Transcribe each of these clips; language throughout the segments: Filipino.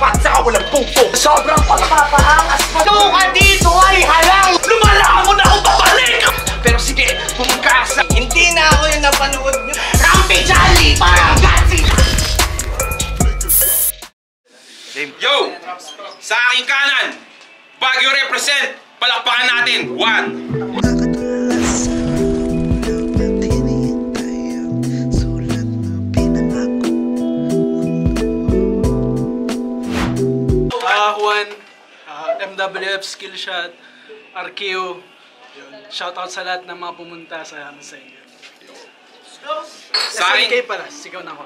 tapat sa walang pungpong. Sobrang pagpapaangas mo. Ka dito ay halang. Lumalamon ako babalik. Pero sige, pumukasa. Hindi na ako yung napanood nyo. Rampi Jolly! Parang gasi! Yo! Sa aking kanan, Baguio represent. Palakpakan natin. 1. Juan, MWF Skillshot, Arkeo. Shoutout sa lahat ng mga pumunta sa inyo. Sa akin pala, sigaw na ako.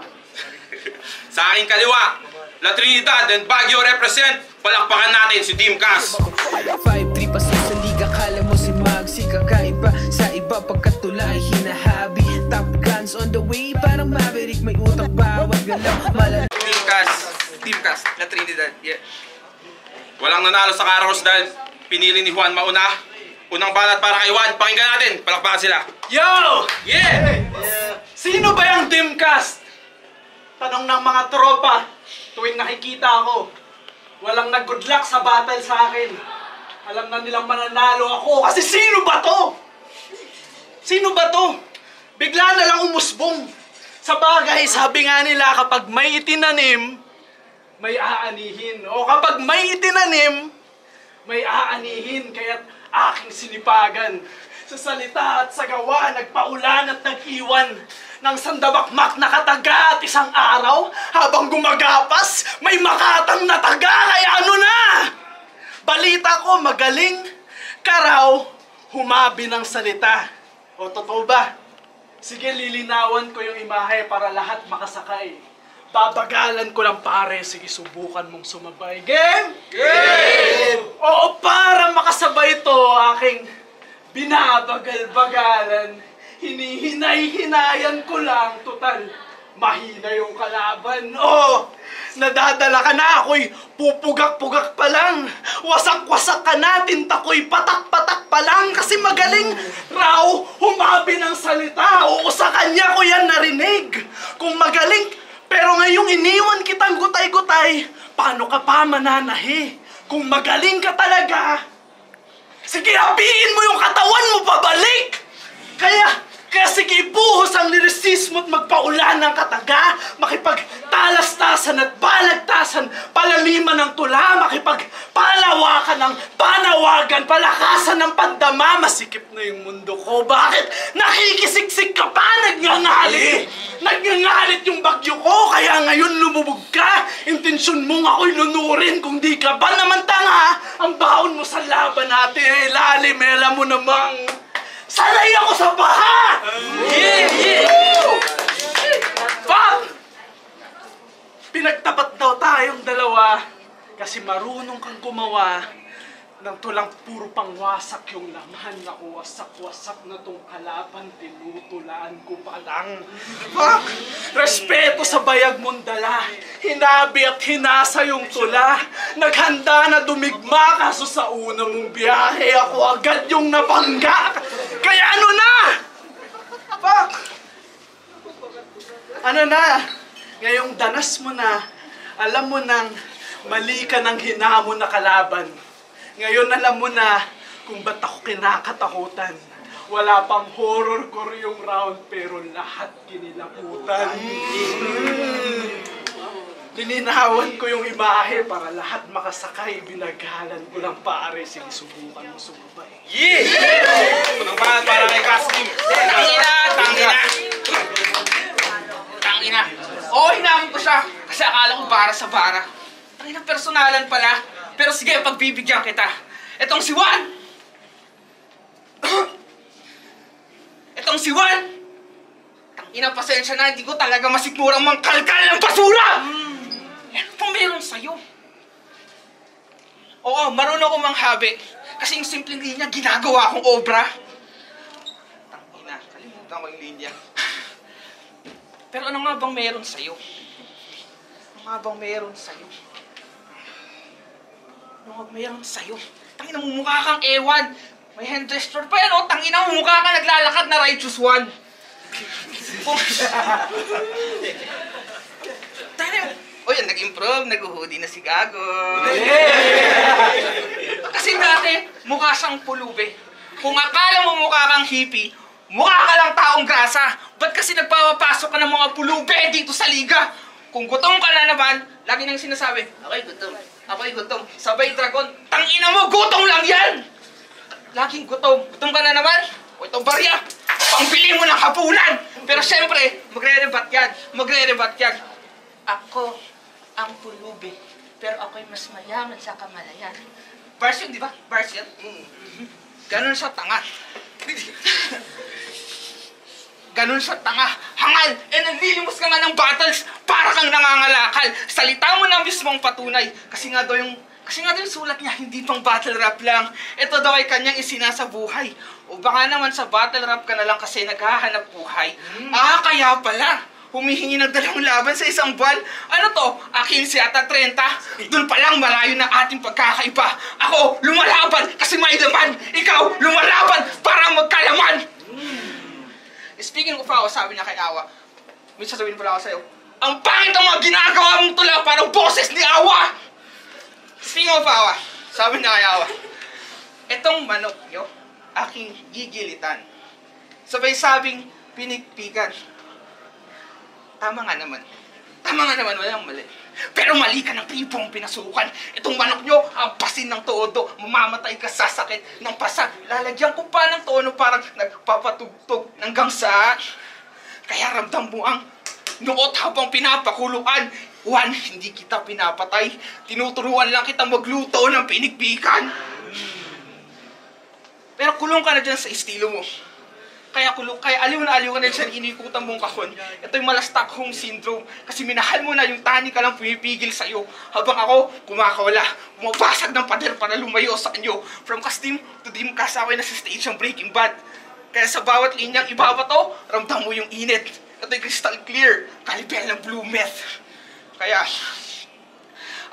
Sa aking kaliwa, La Trinidad and Baguio represent. Palakpakan natin si Team Cas. 5-3 pa sa liga, kala mo si Magsi kakaiba. Sa iba pagkatulay, hinahabi. Top guns on the way, parang maverick. May utak bawat galaw. Team Cas, La Trinidad, yeah. Walang nanalo sa Caros dahil pinili ni Juan mauna. Unang banat para kay Juan. Pakinggan natin. Palakpakan sila. Yo! Yeah! Sino ba yung Teamcast? Tanong ng mga tropa tuwing nakikita ako. Walang nag-good luck sa battle sa akin. Alam na nilang mananalo ako. Kasi sino ba to? Sino ba to? Bigla na lang umusbong. Sa bagay, sabi nga nila kapag may itinanim, may aanihin. O kapag may itinanim, may aanihin. Kaya't aking sinipagan. Sa salita at sa gawa, nagpaulan at nag-iwan ng sandabakmak na kataga at isang araw, habang gumagapas, may makatang na taga. Kaya ano na? Balita ko, magaling ka raw humabi ng salita. O totoo ba? Sige, lilinawan ko yung imahe para lahat makasakay. Babagalan ko lang pare, sige subukan mong sumabay. Game? Game! Oo, para makasabay to aking binabagal-bagalan. Hinihinay-hinayan ko lang, total mahina yung kalaban. Oh, nadadala ka na, ako'y pupugak-pugak pa lang. Wasak-wasak ka na, tinta ko'y patak-patak pa lang. Kasi magaling raw humabi ng salita. Oo, sa kanya ko yan narinig. Kung magaling, pero ngayong iniwan kitang gutay-gutay, paano ka pa mananahi? Kung magaling ka talaga, sige, habiin mo yung katawan mo pabalik! Kaya sige, ibuhos ang lirisismo at magpaulan ng kataga, makipagtalas-tasan at balagtasan, palaliman ng tula, makipagpalawakan ng panawagan, palakasan ng pandama, masikip na yung mundo ko. Bakit? Nakikisiksik ka pa, nagngangalit! Nagngangalit yung bagyo ko, kaya ngayon lumubog ka. Intensyon mong ako'y lunurin, kung di ka ba naman tanga, ang baon mo sa laban natin ay lalim, alam mo namang sanay ako sa baha! Yeah! Yeah! Fuck! Pinagtapat daw tayong dalawa kasi marunong kang gumawa ng tulang puro pangwasak yung laman na wasak-wasak na tong kalaban, tinutulaan ko pa lang. Fuck! Respeto sa bayag mong dala, hinabi at hinasa yung tula, naghanda na dumigma kaso sa una mong biyahe ako agad yung nabangga. Kaya ano na? Fuck! Ano na? Ngayong danas mo na, alam mo nang mali ka ng hinamon na kalaban. Ngayon alam mo na kung ba't ako kinakatakutan. Wala pang horror-core yung round pero lahat kinilabutan. Lininawan ko yung imahe para lahat makasakay. Binagalan ko lang pare, sige subukan mo sumabay. Yeah! Unang banat para kay Cas Team. Tangina. Oo, hinamon ko siya. Kasi akala ko bara sa bara. Tangina, personalan pala. Pero sige, pagbibigyan kita. Etong si Juan! Etong si Juan! Tangina, pasensya na. Hindi ko talaga masikmurang mangkalkal ng basura! Ano pang meron sa'yo? Oo, marunong ako manghabi. Kasi yung simpleng linya, ginagawa kong obra. Tangina, kalimutan ko yung linya. Pero ano nga bang meron sa'yo? Ano nga bang meron sa'yo? Ano nga meron sa'yo? Tangina, mumukha kang ewan. May hand gesture pa yan, oh. Tangina, mumukha ka naglalakad na righteous one. Tangina, oy, Uy, nag-improve, nag-hoodie na si Gago. Kasi dati, mukha siyang pulube. Kung akala mo mukha kang hippie, mukha ka lang taong grasa. Ba't kasi nagpapapasok ka ng mga pulube dito sa liga? Kung gutom ka na naman, lagi nang sinasabi, ako'y gutom, ako'y gutom. Sabay dragon, tangina mo, gutom lang yan! Laging gutom. Gutom ka na naman? O ito barya, pangbili mo ng hapunan! Pero syempre, magre-rebat yan. Magre-rebat yan. Ako ang pulubi, pero ako'y mas mayaman sa kamalayan. Bars yun, di ba? Bars yan. Ganon siya tanga. Ganon siya tanga. Hangal! Nanlilimos ka nga ng battles para kang nangangalakal. Salita mo na mismong patunay. Kasi nga daw yung sulat niya, hindi pang battle rap lang. Ito daw ay kanyang isinasabuhay. O baka naman sa battle rap ka na lang kasi naghahanap buhay. Kaya pala. Humihingi ng 2 laban sa isang buwan. Ano to? Akin si ata 30. Doon pa lang malayo na ating pagkakaiba. Ako, lumalaban kasi may laman. Ikaw, lumalaban para magkalaman. Speaking of Awa, sabi niya kay Awa, may sasabihin pala ako sa'yo, ang pangit ang mga ginagawa mong tula parang boses ni Awa. Speaking of Awa, sabi niya kay Awa, etong manok nyo, aking gigilitan. Sabay sabing pinigpigan. Tama nga naman, walang mali. Pero mali ka ng tipong pinasukan. Itong manok nyo, ang pasin ng todo. Mamamatay ka sa sakit ng pasa. Lalagyan ko pa ng tono parang nagpapatugtog ng gangsa. Kaya ramdam mo ang nuot habang pinapakuluan. Juan, hindi kita pinapatay. Tinuturuan lang kita magluto ng pinigpikan. Pero kulong ka na dyan sa estilo mo. Kaya aliw na aliw ka na dyan inikutan mong kahon. Ito yung Stockholm Syndrome. Kasi minahal mo na yung tani ka lang pumipigil sa'yo. Habang ako, kumakawala. Bumabasag ng pader para lumayo sa kanyo. From Kastim to Dimcast, away na sa stage ng Breaking Bad. Kaya sa bawat linyang ibabato, ramdam mo yung init. Ito'y crystal clear, kalibel ng blue meth. Kaya,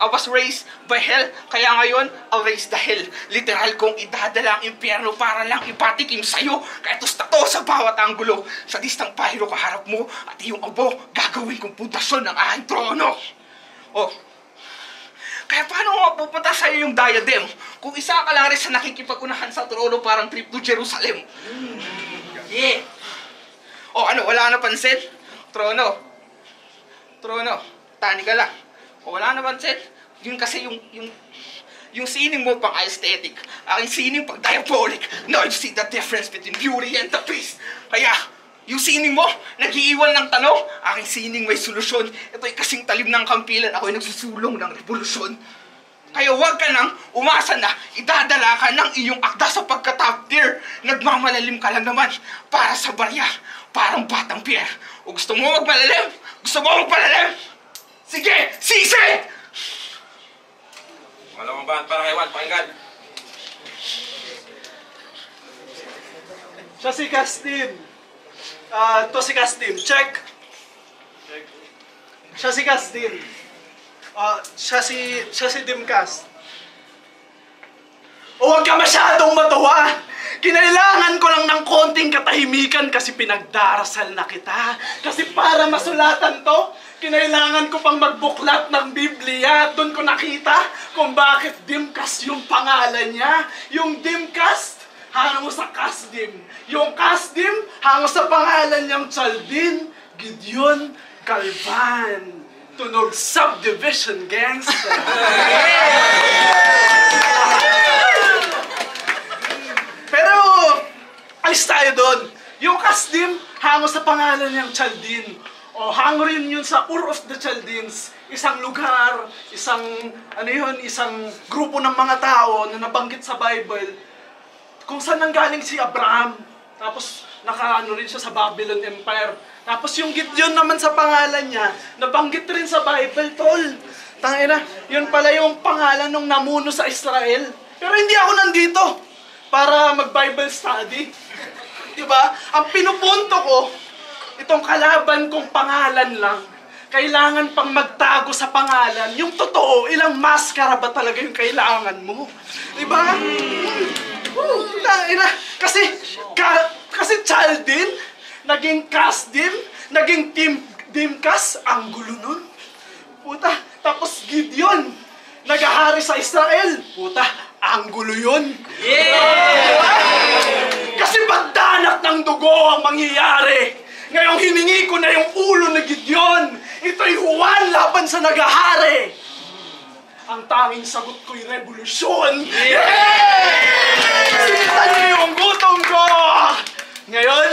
I was raised by hell, kaya ngayon, I'll raise the hell. Literal kong idadala ang impyerno para lang ipatikim sa'yo. Kaya to sa bawat anggulo. Sa distang pahiro kaharap mo, at iyong abo, gagawin kong pundasyon ng aking trono. Oh, kaya paano mapupunta sa'yo yung diadem? Kung isa ka lang rin sa nakikipag-unahan sa trono parang trip to Jerusalem. Yeah. Oh, ano, wala na pansin? Trono, tani ka lang. O wala naman, Seth. Yun kasi yung sining mo pang aesthetic. Aking sining pang diabolic. Now you see the difference between beauty and the beast. Kaya, yung sining mo, nag-iiwan ng tanong. Aking sining may solusyon. Ito'y kasing talim ng kampilan. Ako'y nagsusulong ng revolusyon. Kaya huwag ka nang umasa na idadala ka ng iyong akda sa pagka-top tier. Nagmamalalim ka lang naman para sa barya. Parang batang Pierre. O gusto mo magmalalim? Gusto mo magpalalim? Sige! Sisi! Malamang ba para kay Juan, pakinggan. Siya si Kastim. To si Kastim. Check. Siya si Kastim. Siya si Dimcast. Huwag ka masyadong matuwa. Kinailangan ko lang ng konting katahimikan kasi pinagdarasal na kita. Kasi para masulatan to, kinailangan ko pang magbuklat ng Biblia. Doon ko nakita kung bakit Dimcast yung pangalan niya. Yung Dimcast, hango sa Kasdim. Yung Kasdim, hango sa pangalan niyang Chaldin, Gideon, Calvan. Tunog subdivision gangster. Pero, alis tayo doon. Yung Kasdim, hango sa pangalan niyang Chaldin. O, hango rin yun sa Ur of the Chaldeans. Isang lugar, isang grupo ng mga tao na nabanggit sa Bible. Kung saan nanggaling si Abraham. Tapos, nakaano rin siya sa Babylon Empire. Tapos yung Gideon naman sa pangalan niya, nabanggit rin sa Bible, tol. Tangina, yun pala yung pangalan ng namuno sa Israel. Pero hindi ako nandito para mag-Bible study. Diba? Ang pinupunto ko, itong kalaban kong pangalan lang, kailangan pang magtago sa pangalan. Yung totoo, ilang maskara ba talaga yung kailangan mo? Diba? Tangina, kasi Chaldin, naging Kasdim, naging Team Dimcast, ang gulo nun. Puta, Tapos Gideon, naghahari sa Israel. Puta, anggulo yun. Kasi pagdanak ng dugo ang mangyayari. Ngayong hiningi ko na yung ulo ni Gideon. Ito'y Juan laban sa naghahari. Ang tanging sagot ko'y revolusyon. Sinta niyo yung gutom ko. Ngayon,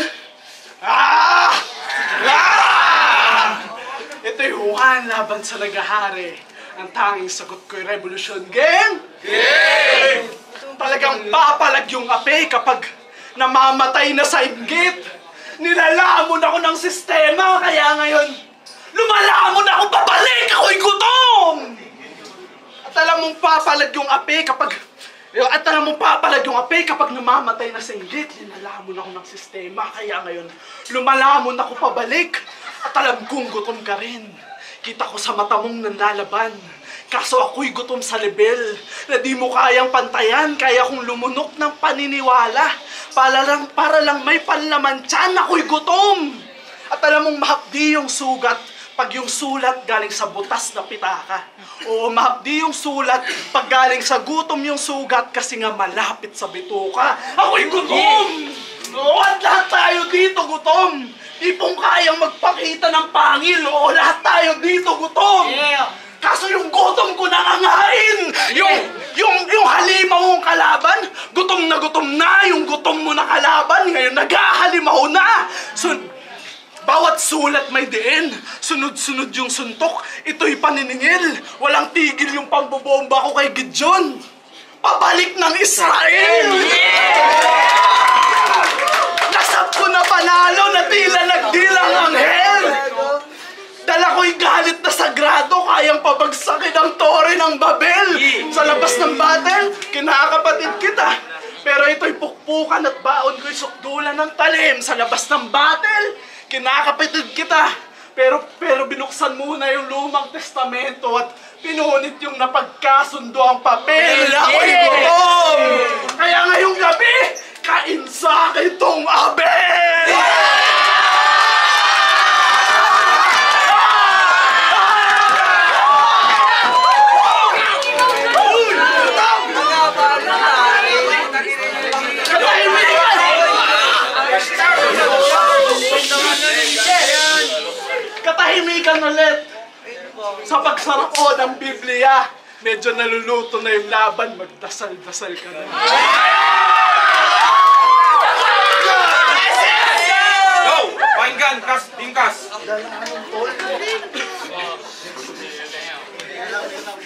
ito'y Juan laban sa naghahari. Ang tanging sagot ko'y revolusyon. Gang! Talagang papalag yung ape kapag namamatay na sa inggit. Nilalamon ako ng sistema, kaya ngayon, lumalamon ako pabalik! Ako'y gutom! At alam mong papalag yung ape kapag namamatay na sa inggit. Nilalamon ako ng sistema, kaya ngayon, lumalamon ako pabalik. At alam kong gutom ka rin. Kita ko sa mata mong nanlalaban. Kaso ako'y gutom sa level na di mo kayang pantayan. Kaya kong lumunok ng paniniwala para lang may panlaman tiyan. Ako'y gutom. At alam mong mahapdi yung sugat pag yung sulat galing sa butas na pitaka. Oo, mahapdi yung sulat pag galing sa gutom yung sugat kasi nga malapit sa bituka. Ako'y gutom! Oo, at lahat tayo dito gutom. Di pong kayang magpakita ng pangil. Oo, lahat tayo dito gutom. Kaso yung gutom ko nangangain. Yung halimaw mong kalaban, gutom na yung gutom mo na kalaban. Ngayon naghahalimaw na. Bawat sulat may diin. Sunod-sunod yung suntok. Ito'y paniningil. Walang tigil yung pambobomba ko kay Gideon. Pabalik ng Israel! Nasab ko na panalo na tila nagdilang anghel. Dala ko'y galit na sagrado, kayang pabagsakin ang tore ng Babel. Sa labas ng battle, kinakapatid kita. Pero ito'y pukpukan at baon ko'y sukdulan ng talim. Sa labas ng battle, kinakapatid kita. Pero binuksan muna yung lumang testamento at pinunit yung napagkasundo ang papel. Ako'y gutom! Kaya ngayong gabi, kain sa akin tong Abel! Katahimikan ulit. Sa pagsarap ko ng Biblia, medyo naluluto na yung laban, magdasal-dasal ka na. Go! Pakinggan, Timkas!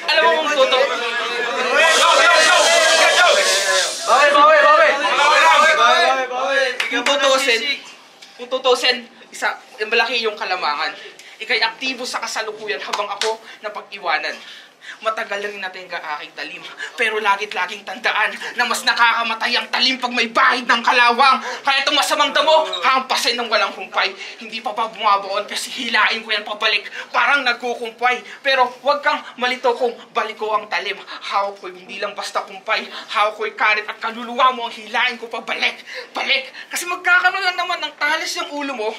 Alam mo kung totoo. Kung tutusin, malaki yung kalamangan. Ika'y aktibo sa kasalukuyan habang ako napag-iwanan. Matagal rin natin ka aking talim, pero laging tandaan na mas nakakamatay ang talim pag may bahid ng kalawang. Kaya itong masamang damo, hampasin ng walang humpay. Hindi pa bumabaon kasi hilain ko yan pabalik, parang nagkukumpay. Pero huwag kang malito kung balik ko ang talim. Hawak ko'y hindi lang basta kumpay, hawak ko'y karit at kaluluwa mo ang hilain ko pabalik. Kasi magkakaroon lang naman ng talis yung ulo mo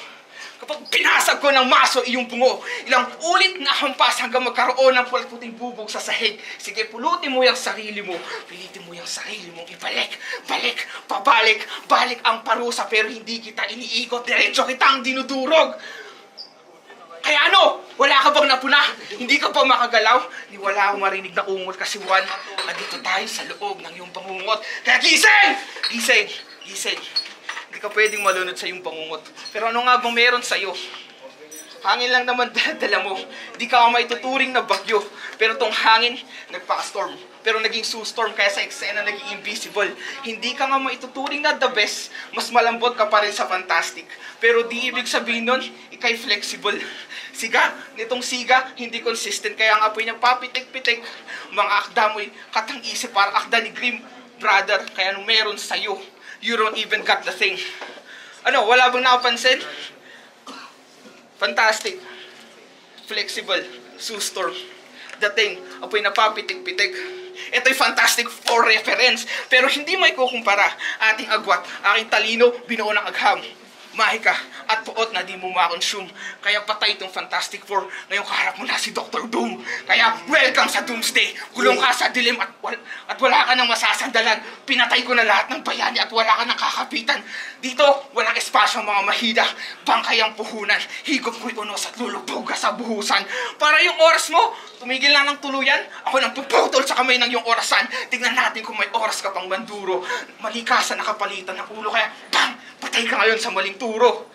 kapag pinasag ko ng maso iyong bungo. Ilang ulit na hampas hanggang magkaroon ng puting bubog sa sahig. Sige, pulutin mo yung sarili mo. Pilitin mo yung sarili mo. Balik ang parusa pero hindi kita iniikot. Diretso kitang dinudurog. Kaya ano? Wala ka bang napuna? Hindi ka pa makagalaw? Ni wala akong marinig na ungol kasi Juan, andito tayo sa loob ng iyong pangungot. Kaya gising! Hindi ka pwedeng malunod sa iyong pangungot. Pero ano nga bang meron sa'yo? Hangin lang naman dala mo. Di ka maituturing na bagyo. Pero tong hangin, nagpa-storm. Pero naging storm kaya sa eksena naging invisible. Hindi ka nga maituturing na the best. Mas malambot ka pa rin sa fantastic. Pero di ibig sabihin nun, ikay flexible. Siga, nitong siga, hindi consistent. Kaya ang apoy niya papitik-pitik. Mga akda mo'y katang-isip para akda ni Grimm. Brother, kaya anong meron sa'yo? You don't even got the thing. Ano, wala bang nakapansin? Fantastic. Flexible. Storm. The thing. Apoy napapitik-pitik. Ito'y fantastic for reference. Pero hindi may kukumpara. Ating agwat, aking talino, binuo ng agham. mahi ka at puot na di mo makonsume. Kaya patay itong Fantastic Four. Ngayong kaharap mo na si Dr. Doom. Kaya welcome sa Doomsday. Kulong ka sa dilim at wala ka nang masasandalan. Pinatay ko na lahat ng bayani at wala ka nang kakapitan. Dito, walang espasyo ang mga mahida. Bangkay ang puhunan. Higop ko'y unos at lulubog ka sa buhusan. Para yung oras mo, tumigil na ng tuluyan. Ako nang puputol sa kamay ng iyong orasan. Tingnan natin kung may oras ka pang manduro. Mali ka sa nakapalitan ng ulo. Kaya, bang! Patay ka ngayon sa maling turo.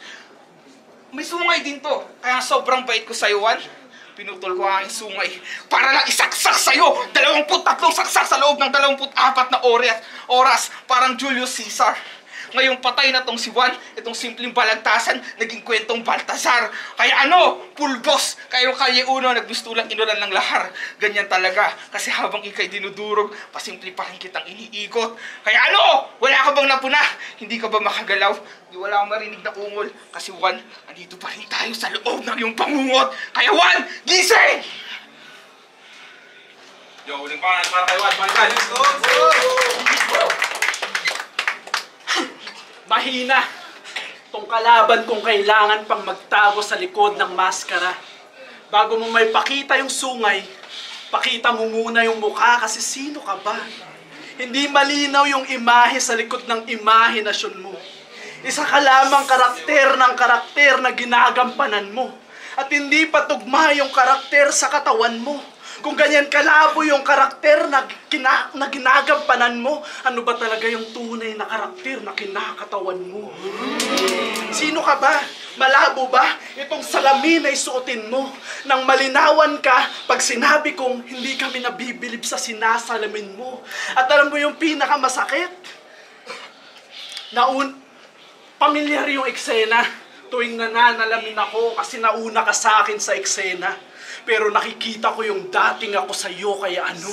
May sungay din to. Kaya sobrang bait ko sa'yo, Juan. Pinutol ko ang aking sungay para lang isaksak sa'yo. 23 saksak sa loob ng 24 na oras. Parang Julius Caesar. Ngayong patay na tong si Juan, itong simpleng balagtasan, naging kwentong Baltazar. Kaya ano, pulbos, kayo kalye uno, nagbistulang inulan ng lahar. Ganyan talaga, kasi habang ikay dinudurog, pasimple pa rin kitang iniikot. Kaya ano, wala ka bang napuna? Hindi ka ba makagalaw? Di wala akong marinig na ungol. Kasi Juan, andito pa rin tayo sa loob ng iyong pangungot. Kaya Juan, gising! Yo, uling pangalan para kay Juan. Balikan! Mahina. Tong kalaban kong kailangan pang magtago sa likod ng maskara. Bago mo may pakita yung sungay, pakita mo muna yung mukha kasi sino ka ba? Hindi malinaw yung imahe sa likod ng imahinasyon mo. Isa ka lamang karakter na ginagampanan mo. At hindi patugma yung karakter sa katawan mo. Kung ganyan kalabo yung karakter na ginagampanan mo, ano ba talaga yung tunay na karakter na kinakatawan mo? Sino ka ba? Malabo ba? Itong salamin ay suotin mo. Nang malinawan ka, pag sinabi kong hindi kami nabibilib sa sinasalamin mo. At alam mo yung pinakamasakit? Pamilyar yung eksena. Tuwing nananalamin ako kasi nauna ka sa akin sa eksena. Pero nakikita ko yung dating ako sa iyo, kaya ano?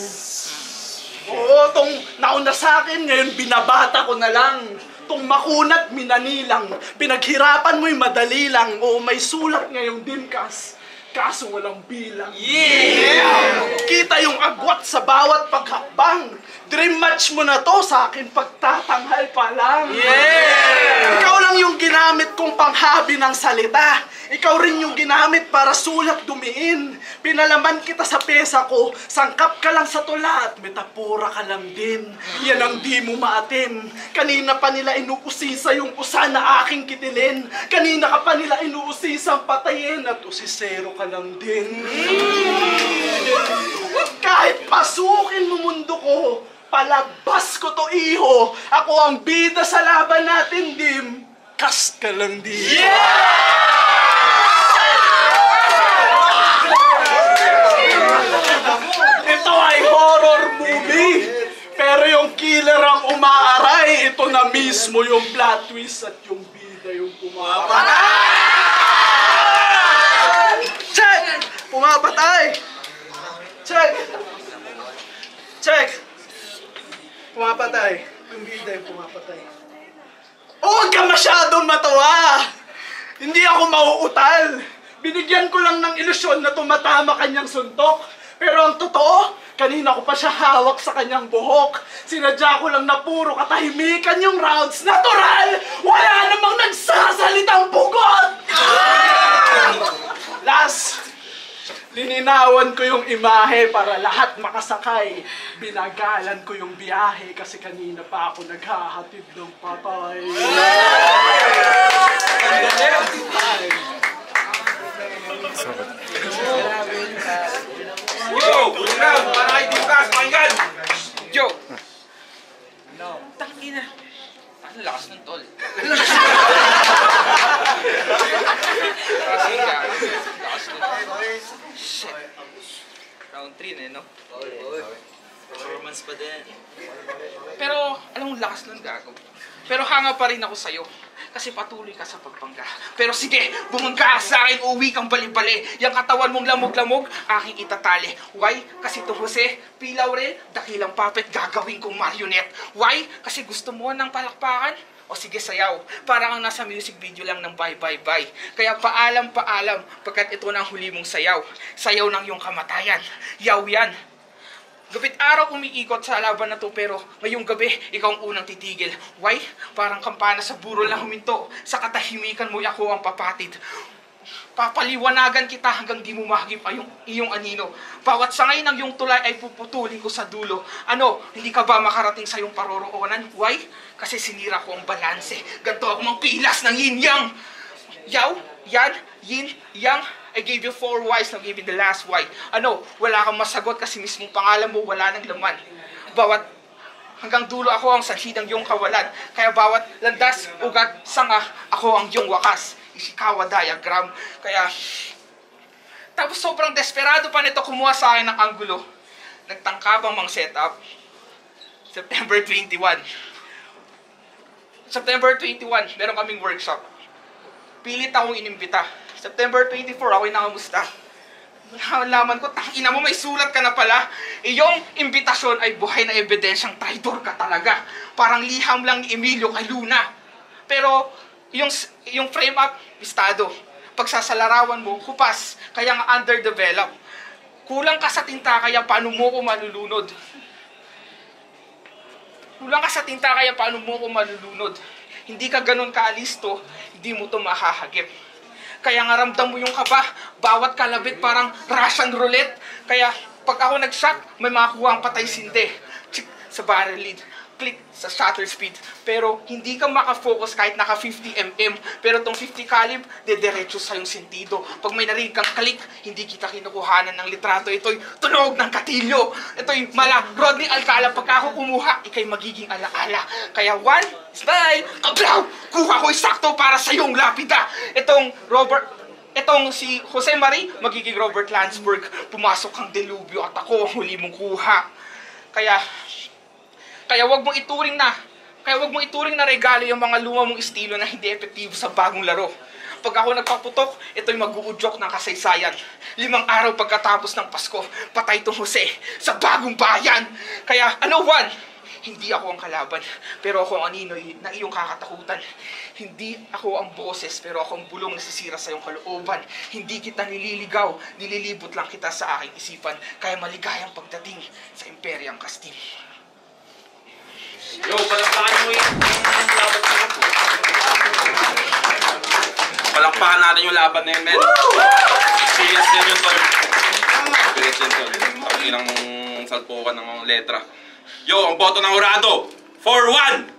Oo, tong nauna sa akin, ngayon binabata ko na lang. Tong makunat, minanilang. Pinaghirapan mo'y madali lang. Oo, may sulat ngayong dimkas. Kaso walang bilang. Yeah! Kita yung agwat sa bawat paghakbang. Dream match mo na to sa akin pagtatanghal pa lang. Yeah! Ikaw lang yung ginamit kong panghabi ng salita. Ikaw rin yung ginamit para sulat dumiin. Pinalaman kita sa pesa ko. Sangkap ka lang sa tula at metapora ka lang din. Yan ang di mo maatim. Kanina pa nila inuusisa yung usa na aking kitilin. Kanina ka pa nila inuusisang patayin at usisero ka lang din. Kahit pasukin mo mundo ko, palabas ko to iho. Ako ang bida sa laban natin, Dim. Kas ka lang din. Yeah! Ito ay horror movie. Pero yung killer ang umaaray. Ito na mismo yung plot twist at yung bida yung pumapatay. Check! Pumapatay! Check! Check! Pumapatay. Yung bida yung pumapatay. Huwag ka masyadong matawa! Hindi ako mauutal. Binigyan ko lang ng ilusyon na tumatama kanyang suntok. Pero ang totoo, kanina ko pa siya hawak sa kanyang buhok. Sinadya ko lang na puro katahimikan yung rounds. Natural! Wala namang nagsasalitang bugot! Last, lininawan ko yung imahe para lahat makasakay. Binagalan ko yung biyahe kasi kanina pa ako naghahatid ng patay. Yo! Uling na! Para kay Dimkas! Pakinggan! Yo! Tangina. Ang lakas ng tol. Kasi ka. Lakas ng tol. Shit. Round 3 na no? Performance pa din. Pero, alam mo, lakas ng gago. Pero hanga pa rin ako sa'yo. Kasi patuloy ka sa pagpangga. Pero sige, bumangga sa akin, uwi kang bali-bali. Yang katawan mong lamog-lamog, aking itatali. Why? Kasi to Jose, pilaw rin, dakilang puppet, gagawin kong marionette. Why? Kasi gusto mo ng palakpakan? O sige, sayaw. Parang ang nasa music video lang ng bye-bye-bye. Kaya paalam-paalam, pagkat ito na ang huli mong sayaw. Sayaw ng iyong kamatayan. Yaw yan. Gabit araw umiikot sa laban na to, pero ngayong gabi, ikaw ang unang titigil. Why? Parang kampana sa burol na huminto. Sa katahimikan mo, ako ang papatid. Papaliwanagan kita hanggang di mo mahagip ay iyong anino. Bawat sangay ng iyong tulay ay puputulin ko sa dulo. Ano, hindi ka ba makarating sa iyong paroroonan? Why? Kasi sinira ko ang balanse. Ganto ako mang pilas ng yin-yang. Yaw, yan, yin, yang. I gave you 4 whys, now give you the last why. Ano, wala kang masagot kasi mismong pangalan mo wala ng laman. Hanggang dulo ako ang sanhi ng iyong kawalan. Kaya bawat landas, ugat, sanga, ako ang iyong wakas. Ishikawa diagram. Kaya, tapos sobrang desperado pa nito kumuha sa akin ng anggulo. Nagtangkabang mang setup. September 21. September 21, meron kaming workshop. Pilit akong inimbita. September 24, ako'y nangamusta. Nalaman ko, tangina mo, may sulat ka na pala. Iyong imbitasyon ay buhay na ebidensyang traitor ka talaga. Parang liham lang ni Emilio kay Luna. Pero, yung frame up, pistado. Pagsasalarawan mo, kupas. Kaya nga underdeveloped. Kulang ka sa tinta, kaya paano mo ko malulunod? Kulang ka sa tinta, kaya paano mo ko malulunod? Hindi ka ganun kaalisto, hindi mo to mahahagip. Kaya nga ramdam mo yung kaba, bawat kalabit parang Russian roulette. Kaya pag ako nag-shot, may makuha ang patay sinde. Chik sa barrel lead, click sa shutter speed. Pero hindi ka makafocus kahit naka 50 mm. Pero tong 50 calib, dediretso sa yung sentido. Pag may narinig kang click, hindi kita kinukuhanan ng litrato. Ito'y tunog ng katilyo. Ito'y mala Rodney Alcala. Pagka ako kumuha, ikay magiging alaala. Kaya 1, smile, kablaw! Kuha ko sakto para sa iyong lapida. Itong si Jose Marie, magiging Robert Landsberg. Pumasok kang delubyo at ako ang huli mong kuha. Kaya wag mong ituring na regalo yung mga luma mong estilo na hindi epektibo sa bagong laro. Pag ako nagpaputok, ito'y mag-uudyok ng kasaysayan. 5 araw pagkatapos ng Pasko, patay tong Jose sa bagong bayan. Kaya ano, Juan? Hindi ako ang kalaban, pero ako ang anino na iyong kakatakutan. Hindi ako ang boses, pero ako ang bulong na sisira sa iyong kalooban. Hindi kita nililigaw, nililibot lang kita sa aking isipan. Kaya maligayang pagdating sa Imperyang Kastil. Yo, palakpakan mo yung laban na yun. Palakpakan natin yung laban na yun, men. Experience din yun, tol. Experience din, tol. Ang ilang salpukan ng mga letra. Yo, ang boto ng Jurado, 4-1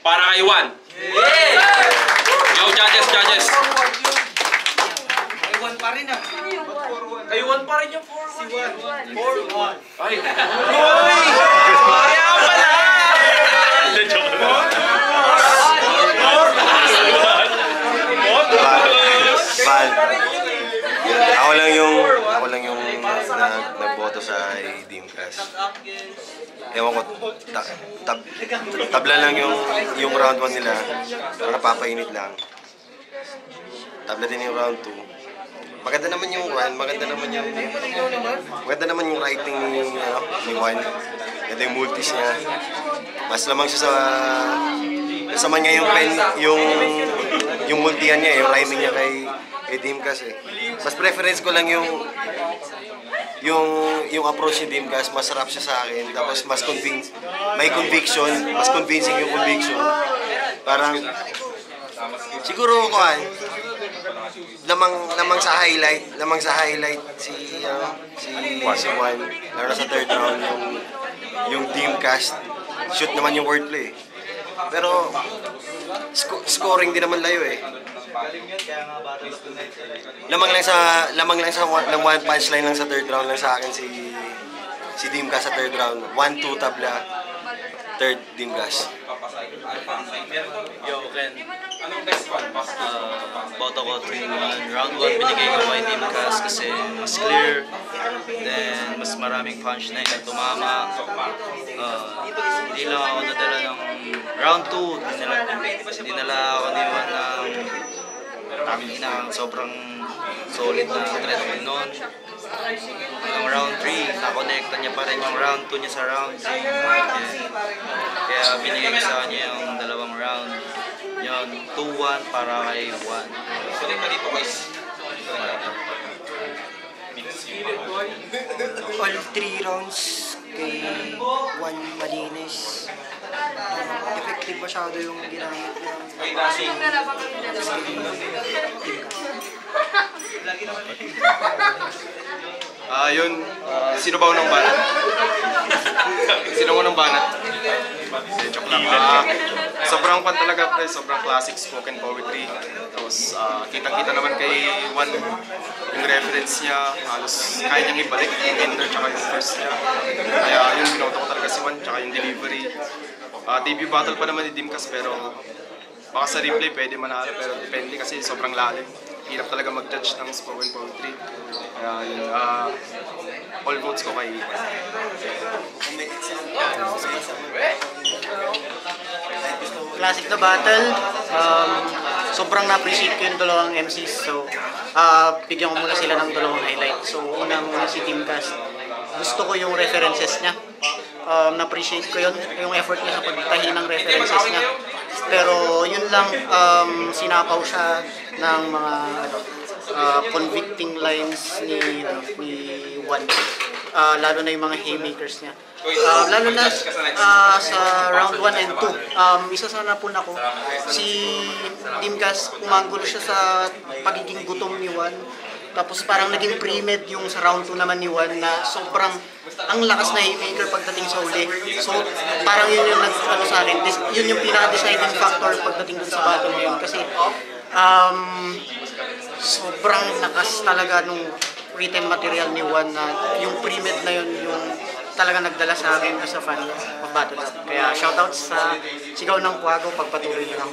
para kay Juan. Yo, judges. May 1 pa rin ah. Kay Juan pa rin yung 4-1. 4-1. Ay. Kaya pala! Bal. Ako lang yung nagboto sa Dimcast. Ewan ko, tabla lang yung round 1 nila. Pero napapainit lang. Tabla din yung round 2. Maganda naman yung writing ni Juan. Ganda yung multis niya. Mas lamang siya sa man niya yung multihan niya, yung rhyming niya kay Dimcast eh. Mas preference ko lang yung approach ni Dimcast, mas sarap siya sa akin. Tapos mas may conviction, mas convincing yung conviction. Parang siguro ko lamang sa highlight si Juan, lalo na sa third round yung Dimcast. Shoot naman yung wordplay. Pero scoring din naman layo eh. Lamang lang sa one punchline lang sa third round lang sa akin si Dimcast sa third round. 1-2 tabla, third Dimcast. Yo, Ken. Boto ko 3-1. Round 1 binigay ko kay Dimcast kasi mas clear. Then, mas maraming punchline na tumama. Hindi lang ako nadala ng round 2. Dinala ako ni Juan ng sobrang solid na threat noon. Hanggang round 3, nakonekta niya pa rin yung round 2 niya sa round 3. Kaya binigay ko sa kanya yung 2 round. Yun, 2-1 para kay Juan. Sulit ka dito, guys. All 3 rounds kay Juan malinis. Effective masyado yung ginamit niya. Sino ba unang banat? Sino unang banat? Joke lang. Sobrang pan talaga, pre. Sobrang classic spoken poetry. Tapos, kitang-kita naman kay Juan yung reference niya. Halos kaya niyang ibalik yung ender tsaka yung verse niya. Kaya yun, binoto ko talaga si Juan tsaka yung delivery. Debut battle pa naman ni Dimcas, pero baka sa replay pwede manalo, pero depende kasi sobrang lalim. Hirap talaga mag-judge ng spoken poetry. Kaya yun, all votes ko kay Classic na battle. Sobrang na-appreciate ko yung dalawang MCs. So, bigyan ko muna sila ng dalawang highlight. So, unang si Dimcas. Gusto ko yung references niya. Na-appreciate ko yun, yung effort niya sa pagtahi ng references niya. Pero yun lang, sinapaw siya ng mga convicting lines ni Juan. Lalo na yung mga haymakers niya. Lalo na sa round 1 and 2. Isa sana po ako, si Dimcas, umanggulo siya sa pagiging gutom ni Juan. Tapos parang naging pre-med yung sa round 2 naman ni Juan na sobrang ang lakas na haymaker pagdating sa uli. So parang yun yung nag-ano sa akin, yun yung pinaka-deciding factor pagdating dun sa battle ngayon. Kasi sobrang lakas talaga nung written material ni Juan na yung pre-med na yun yung talaga nagdala sa akin as a fan mag-battle. Kaya shoutouts sa Sigaw ng Quago, pagpatuloy niyo lang.